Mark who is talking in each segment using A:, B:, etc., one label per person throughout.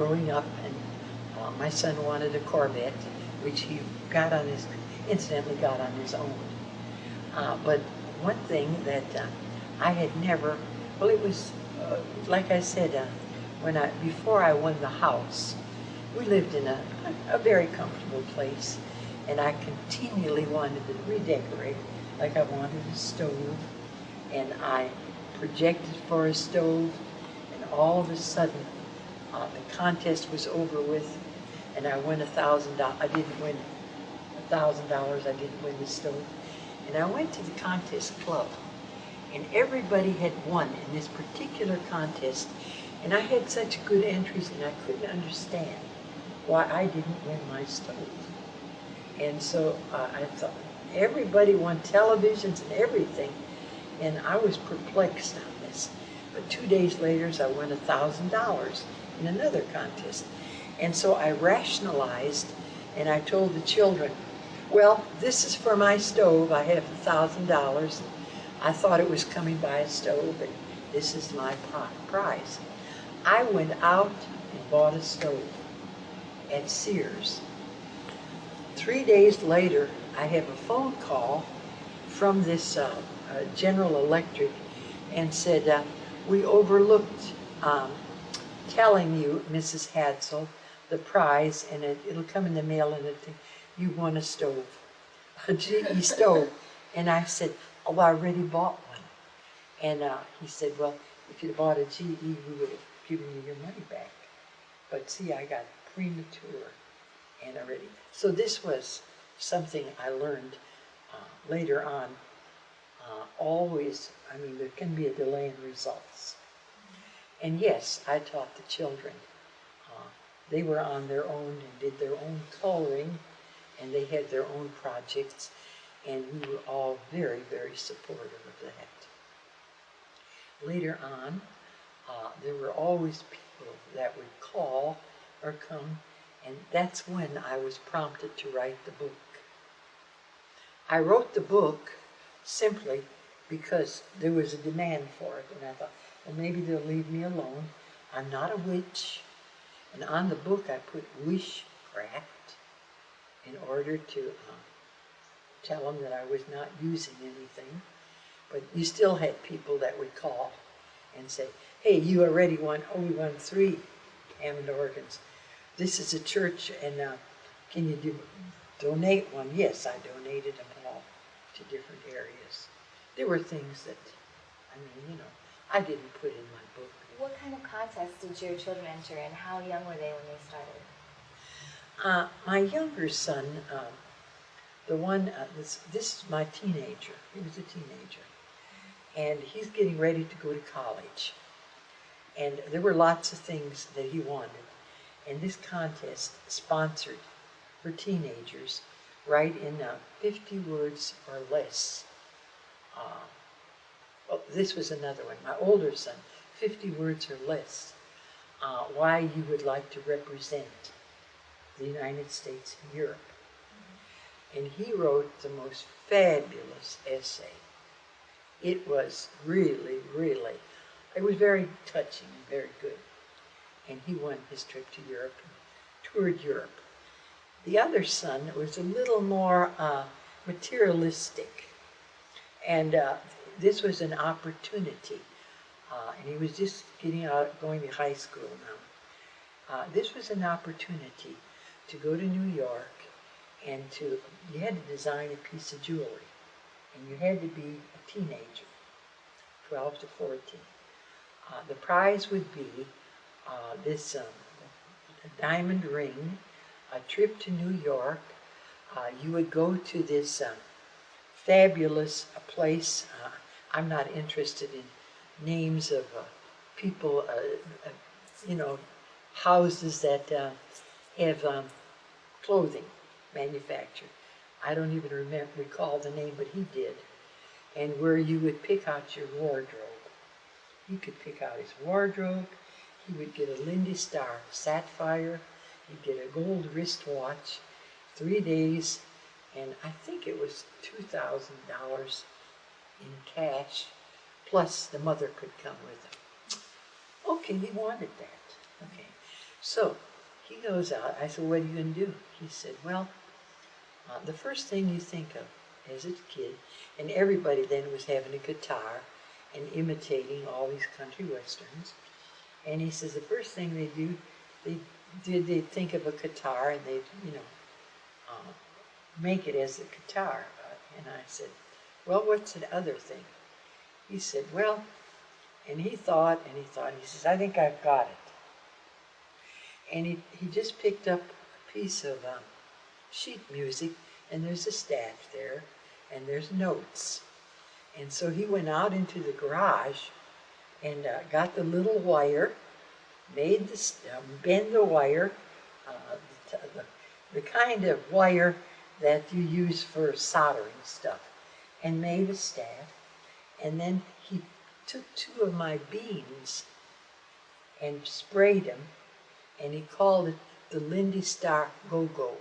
A: growing up, and my son wanted a Corvette, which he got on his, incidentally got on his own. But one thing that I had never, well, it was, like I said, before I won the house, we lived in a very comfortable place, and I continually wanted to redecorate. Like I wanted a stove, and I projected for a stove, and all of a sudden, the contest was over with, and I won $1,000. I didn't win $1,000. I didn't win the stove. And I went to the contest club, and everybody had won in this particular contest, and I had such good entries, and I couldn't understand why I didn't win my stove. And so I thought, everybody won televisions and everything, and I was perplexed on this. But 2 days later, I won $1,000 in another contest. And so I rationalized, and I told the children, well, this is for my stove. I have $1,000. I thought it was coming by a stove, but this is my prize. I went out and bought a stove at Sears. 3 days later, I have a phone call from this General Electric, and said, we overlooked telling you, Mrs. Hadsell, the prize, and it'll come in the mail, and you won a stove, a GE stove. And I said, oh, I already bought one. And he said, well, if you'd bought a GE, we would have given you your money back. But see, I got premature and already. So this was something I learned later on. Always, I mean, there can be a delay in results. And yes, I taught the children. They were on their own and did their own coloring, and they had their own projects, and we were all very, very supportive of that. Later on, there were always people that would call or come, and that's when I was prompted to write the book. I wrote the book simply because there was a demand for it, and I thought, well, maybe they'll leave me alone. I'm not a witch. And on the book I put witchcraft in order to tell them that I was not using anything. But you still had people that would call and say, hey, you already won, oh, we won 3 Hammond organs. This is a church, and can you donate one? Yes, I donated them all to different areas. There were things that, I mean, you know, I didn't put in my book.
B: What kind of contests did your children enter, and how young were they when they started?
A: My younger son, the one, this is my teenager. He was a teenager. And he's getting ready to go to college. And there were lots of things that he wanted. And this contest sponsored for teenagers, write in 50 words or less. Well, this was another one. My older son, 50 words or less, why you would like to represent the United States in Europe. And he wrote the most fabulous essay. It was really, really, it was very touching and very good. And he won his trip to Europe and toured Europe. The other son was a little more materialistic. And this was an opportunity. And he was just getting out, going to high school now. This was an opportunity to go to New York, and you had to design a piece of jewelry. And you had to be a teenager, 12 to 14. The prize would be this diamond ring, a trip to New York. You would go to this fabulous place. I'm not interested in names of people, you know, houses that have clothing manufactured. I don't even recall the name, but he did. And where you would pick out your wardrobe. He could pick out his wardrobe. He would get a Lindy Star sapphire. He'd get a gold wristwatch, 3 days, and I think it was $2,000 in cash, plus the mother could come with him. Okay, he wanted that. Okay, So he goes out. I said, what are you going to do? He said, well, the first thing you think of as a kid, and everybody then was having a guitar and imitating all these country westerns. And he says the first thing they do, they'd think of a guitar and they'd, make it as a guitar. And I said, well, what's the other thing? He said, well, and he thought, he says, I think I've got it. And he just picked up a piece of sheet music, and there's a staff there, and there's notes. And so he went out into the garage and got the little wire, made the, bend the wire, the kind of wire that you use for soldering stuff, and made a staff. And then he took 2 of my beans and sprayed them, and he called it the Lindy Star Go-Go.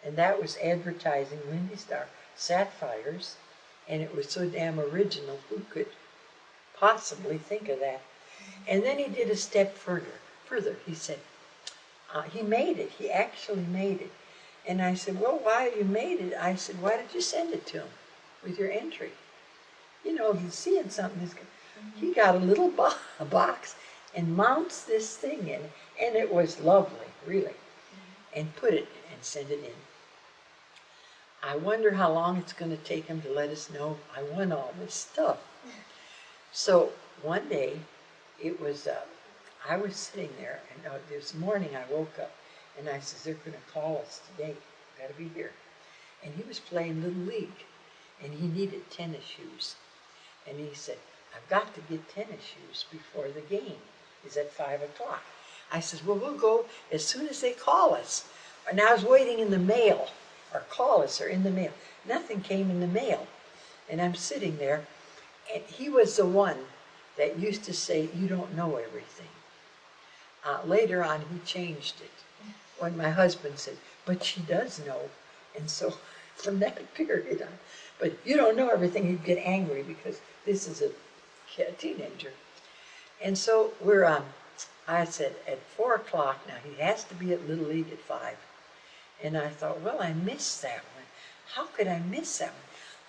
A: And that was advertising Lindy Star sapphires, and it was so damn original, who could possibly think of that? And then he did a step further. He said, he made it. He actually made it. And I said, well, why you made it? I said, why did you send it to him with your entry? You know, he's seeing something. He got a little box and mounts this thing in, and it was lovely, really, and put it and send it in. I wonder how long it's going to take him to let us know I won all this stuff. So one day, it was, I was sitting there, and this morning I woke up, and I said, they're going to call us today. Got to be here. And he was playing Little League, and he needed tennis shoes. And he said, I've got to get tennis shoes before the game is at 5 o'clock. I said, well, we'll go as soon as they call us. And I was waiting in the mail, or call us, or in the mail. Nothing came in the mail. And I'm sitting there, and he was the one that used to say, you don't know everything. Later on, he changed it. When my husband said, but she does know. And so from that period on, but you don't know everything, he'd get angry because this is a teenager. And so we're, I said, at 4 o'clock now, he has to be at Little League at 5. And I thought, well, I missed that one. How could I miss that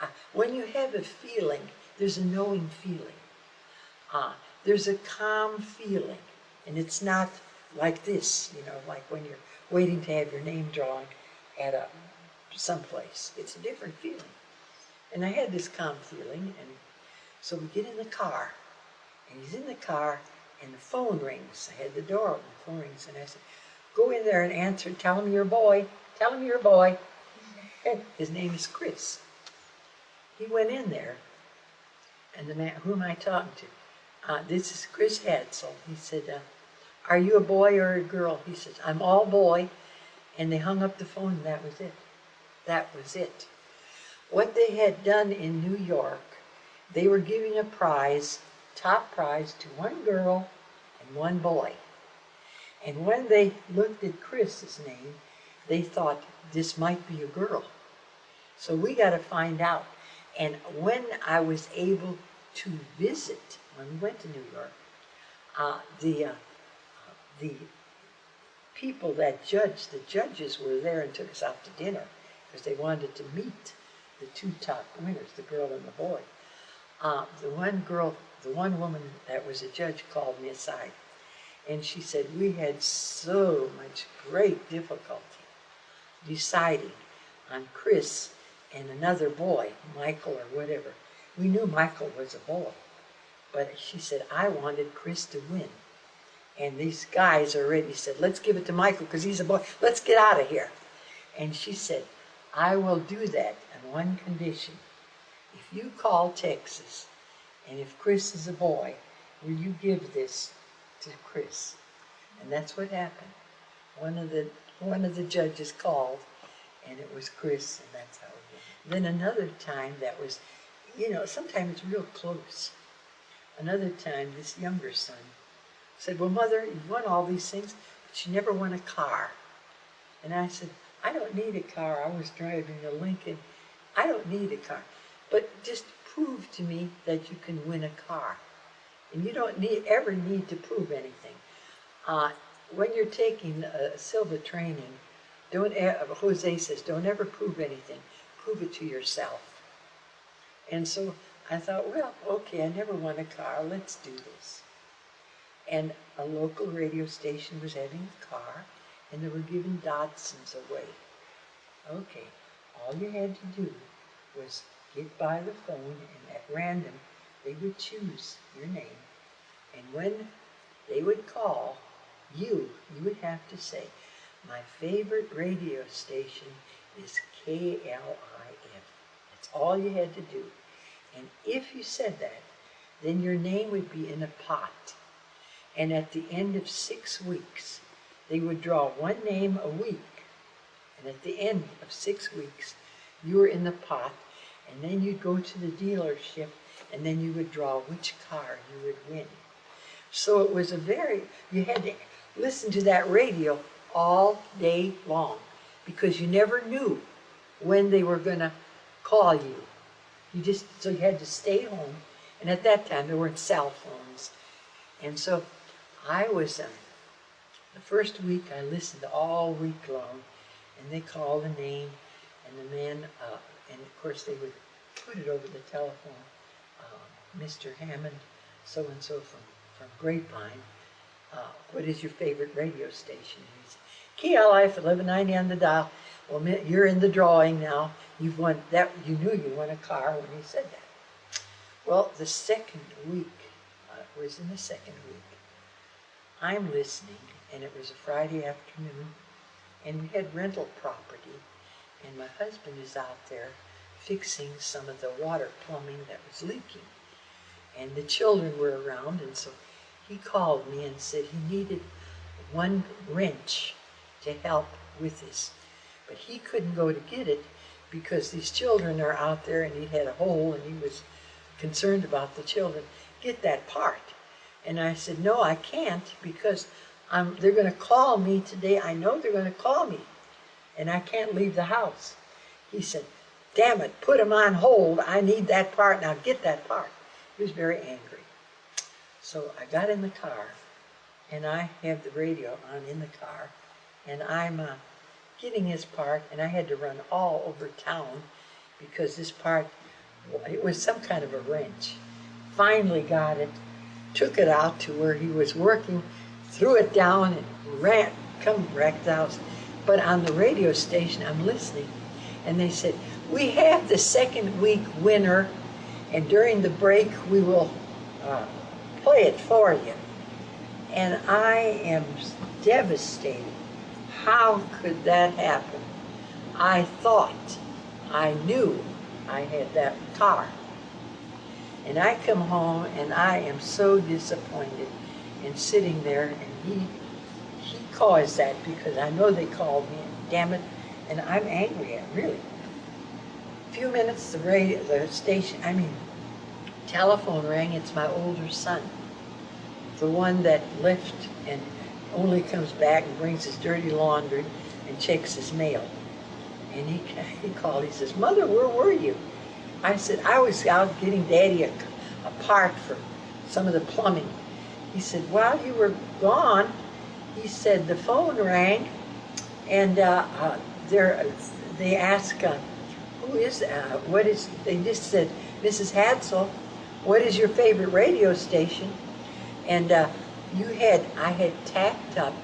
A: one? When you have a feeling, there's a knowing feeling. There's a calm feeling. And it's not like this, you know, like when you're waiting to have your name drawn at someplace. It's a different feeling. And I had this calm feeling, and so we get in the car, and he's in the car, and the phone rings. I had the door open, the phone rings, and I said, go in there and answer, tell him you're a boy, tell him you're a boy. And his name is Chris. He went in there, and the man, who am I talking to? This is Chris Hadsell. He said, are you a boy or a girl? He says, I'm all boy. And they hung up the phone, and that was it. That was it. What they had done in New York, they were giving a prize, top prize, to 1 girl and 1 boy. And when they looked at Chris's name, they thought this might be a girl. So we got to find out. And when I was able to visit, when we went to New York, the people that judged, the judges were there and took us out to dinner because they wanted to meet the 2 top winners, the girl and the boy. The one woman that was a judge called me aside, and she said, we had so much great difficulty deciding on Chris and another boy, Michael or whatever. We knew Michael was a boy, but she said, I wanted Chris to win. And these guys already said, let's give it to Michael because he's a boy. Let's get out of here. And she said, I will do that on one condition. If you call Texas, and if Chris is a boy, will you give this to Chris? And that's what happened. One of the judges called, and it was Chris, and that's how it went. Then another time that was, you know, sometimes it's real close. Another time, this younger son said, well, Mother, you've won all these things, but you never won a car. And I said, I don't need a car. I was driving a Lincoln. I don't need a car. But just prove to me that you can win a car. And you don't ever need to prove anything. when you're taking Silva training, Jose says, don't ever prove anything. Prove it to yourself. And so I thought, well, okay, I never won a car. Let's do this. And a local radio station was having a car, and they were giving Datsuns away. Okay, all you had to do was get by the phone, and at random, they would choose your name. And when they would call, you would have to say, my favorite radio station is KLIF. That's all you had to do. And if you said that, then your name would be in a pot. And at the end of 6 weeks, they would draw one name a week. And at the end of 6 weeks, you were in the pot, and then you'd go to the dealership, and then you would draw which car you would win. So it was you had to listen to that radio all day long, because you never knew when they were going to call you. So you had to stay home, and at that time there weren't cell phones. And so I was, the first week I listened all week long, and they called the name, and the man, and of course they would put it over the telephone, Mr. Hammond, so-and-so from Grapevine, what is your favorite radio station? And he said, KLIF 1190 on the dial. Well, you're in the drawing now. You've won that. You knew you won a car when he said that. Well, the second week, was in the second week, I'm listening, and it was a Friday afternoon, and we had rental property, and my husband is out there fixing some of the water plumbing that was leaking. And the children were around, and so he called me and said he needed one wrench to help with this. But he couldn't go to get it because these children are out there, and he had a hole, and he was concerned about the children. Get that part. And I said, no, I can't, because they're going to call me today. I know they're going to call me, and I can't leave the house. He said, damn it, put them on hold. I need that part. Now get that part. He was very angry. So I got in the car, and I have the radio on in the car, and I'm getting his part, and I had to run all over town because this part, it was some kind of a wrench. Finally got it, took it out to where he was working, threw it down, and come back to the house. But on the radio station, I'm listening, and they said, we have the second week winner, and during the break, we will play it for you. And I am devastated. How could that happen? I thought, I knew I had that car. And I come home, and I am so disappointed, and sitting there, and he caused that because I know they called me, and damn it, and I'm angry at him, really. A few minutes, the telephone rang. It's my older son, the one that left and only comes back and brings his dirty laundry and checks his mail. And he called, he says, Mother, where were you? I said, I was out getting Daddy a part for some of the plumbing. He said, while you were gone, he said, the phone rang, and they asked, who is, they just said, Mrs. Hadsell, what is your favorite radio station? And I had tacked up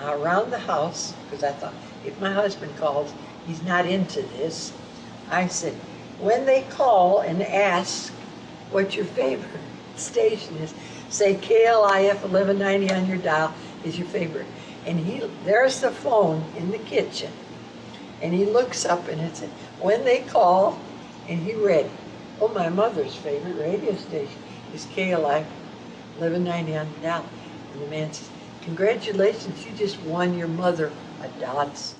A: around the house, because I thought, if my husband calls, he's not into this. I said, when they call and ask what your favorite station is, say KLIF 1190 on your dial is your favorite. And there's the phone in the kitchen. And he looks up, and it said, when they call, and he read, oh, my mother's favorite radio station is KLIF 1190 on the dial. And the man says, congratulations, you just won your mother a Datsun.